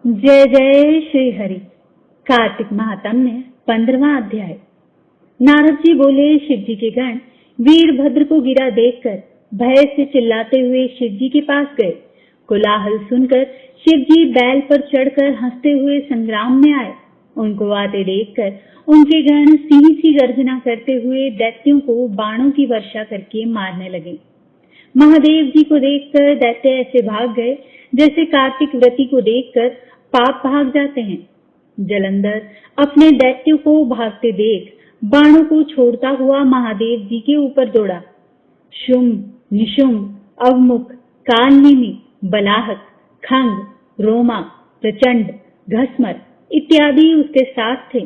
जय जय श्री हरि। कार्तिक महात्म्य 15वां अध्याय। नारद जी बोले, शिव जी के गण वीरभद्र को गिरा देखकर भय से चिल्लाते हुए शिव जी के पास गए। कोलाहल सुनकर शिव जी बैल पर चढ़कर हंसते हुए संग्राम में आए। उनको आते देखकर उनके गण सिंह सी गर्जना करते हुए दैत्यों को बाणों की वर्षा करके मारने लगे। महादेव जी को देखकर दैत्य ऐसे भाग गए जैसे कार्तिक व्रती को देखकर पाप भाग जाते हैं। जलंधर अपने दैत्यों को भागते देख बाणों को छोड़ता हुआ महादेव जी के ऊपर दौड़ा। शुंभ, निशुंभ, अवमुख, कालनेमी, बलाहक, खंग, रोमा, प्रचंड, घस्मर इत्यादि उसके साथ थे।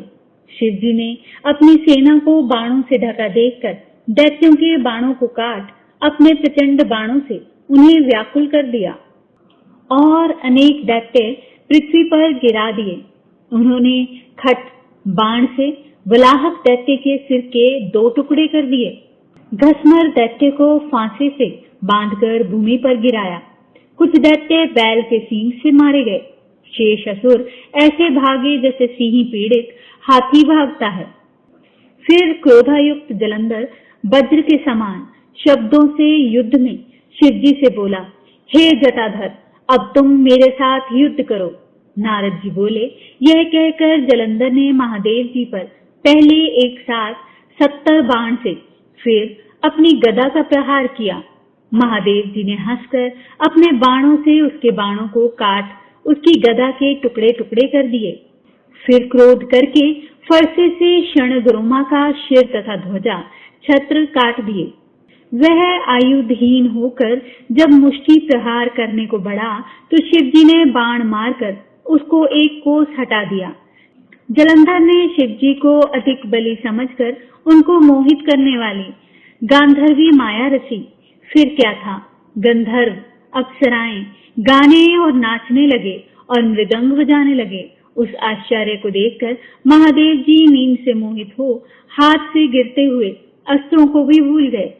शिव जी ने अपनी सेना को बाणों से ढका देखकर दैत्यों के बाणों को काट अपने प्रचंड बाणों से उन्हें व्याकुल कर दिया और अनेक दैत्य पृथ्वी पर गिरा दिए। उन्होंने खट बाण से बलाहक दैत्य के सिर के 2 टुकड़े कर दिए। घस्मर दैत्य को फांसे से बांधकर भूमि पर गिराया। कुछ दैत्य बैल के सींग से मारे गए। शेष असुर ऐसे भागे जैसे सिंह पीड़ित हाथी भागता है। फिर क्रोधायुक्त जलंधर वज्र के समान शब्दों से युद्ध में शिव जी से बोला, हे जटाधर, अब तुम मेरे साथ युद्ध करो। नारद जी बोले, यह कहकर जलंधर ने महादेव जी पर पहले एक साथ 70 बाण से फिर अपनी गदा का प्रहार किया। महादेव जी ने हंसकर अपने बाणों से उसके बाणों को काट उसकी गदा के टुकड़े टुकड़े कर दिए। फिर क्रोध करके फरसे से क्षणगरोमा का शिर तथा ध्वजा छत्र काट दिए। वह आयुधहीन होकर जब मुष्टि प्रहार करने को बढ़ा तो शिव जी ने बाण मारकर उसको एक कोस हटा दिया। जलंधर ने शिव जी को अधिक बली समझकर उनको मोहित करने वाली गांधर्वी माया रची। फिर क्या था, गंधर्व अप्सराएं गाने और नाचने लगे और मृदंग बजाने लगे। उस आश्चर्य को देखकर महादेव जी नींद से मोहित हो हाथ से गिरते हुए अस्त्रों को भी भूल गए।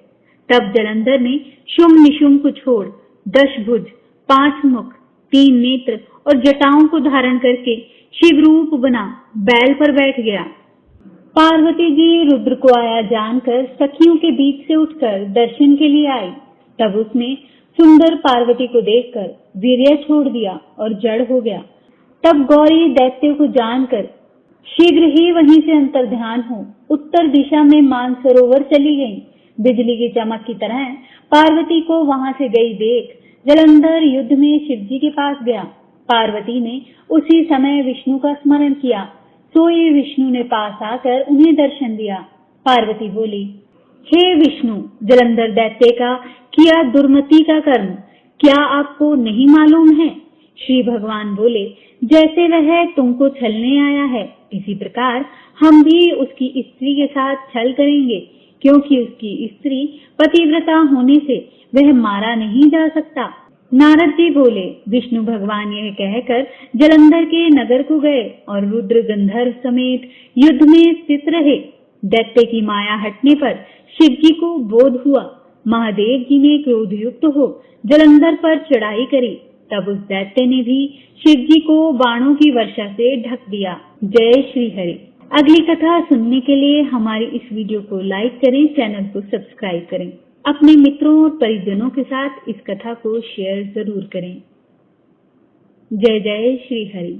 तब जलंधर ने शुंभ निशुंभ को छोड़ 10 भुज, 5 मुख, 3 नेत्र और जटाओं को धारण करके शिव रूप बना बैल पर बैठ गया। पार्वती जी रुद्र को आया जानकर सखियों के बीच से उठकर दर्शन के लिए आई। तब उसने सुंदर पार्वती को देखकर वीर्य छोड़ दिया और जड़ हो गया। तब गौरी दैत्य को जानकर शीघ्र ही वहीं से अंतर्ध्यान हो उत्तर दिशा में मानसरोवर चली गई। बिजली की चमक की तरह पार्वती को वहां से गई देख जलंधर युद्ध में शिव जी के पास गया। पार्वती ने उसी समय विष्णु का स्मरण किया। सोए विष्णु ने पास आकर उन्हें दर्शन दिया। पार्वती बोली, हे विष्णु, जलंधर दैत्य का किया दुर्मति का कर्म क्या आपको नहीं मालूम है? श्री भगवान बोले, जैसे वह तुमको छलने आया है इसी प्रकार हम भी उसकी स्त्री के साथ छल करेंगे, क्योंकि उसकी स्त्री पतिव्रता होने से वह मारा नहीं जा सकता। नारद जी बोले, विष्णु भगवान यह कहकर जलंधर के नगर को गए और रुद्र गंधर्व समेत युद्ध में स्थित रहे। दैत्य की माया हटने पर शिव जी को बोध हुआ। महादेव जी ने क्रोधयुक्त हो जलंधर पर चढ़ाई करी। तब उस दैत्य ने भी शिव जी को बाणों की वर्षा से ढक दिया। जय श्री हरि। अगली कथा सुनने के लिए हमारी इस वीडियो को लाइक करें, चैनल को सब्सक्राइब करें। अपने मित्रों और परिजनों के साथ इस कथा को शेयर जरूर करें। जय जय श्री हरि।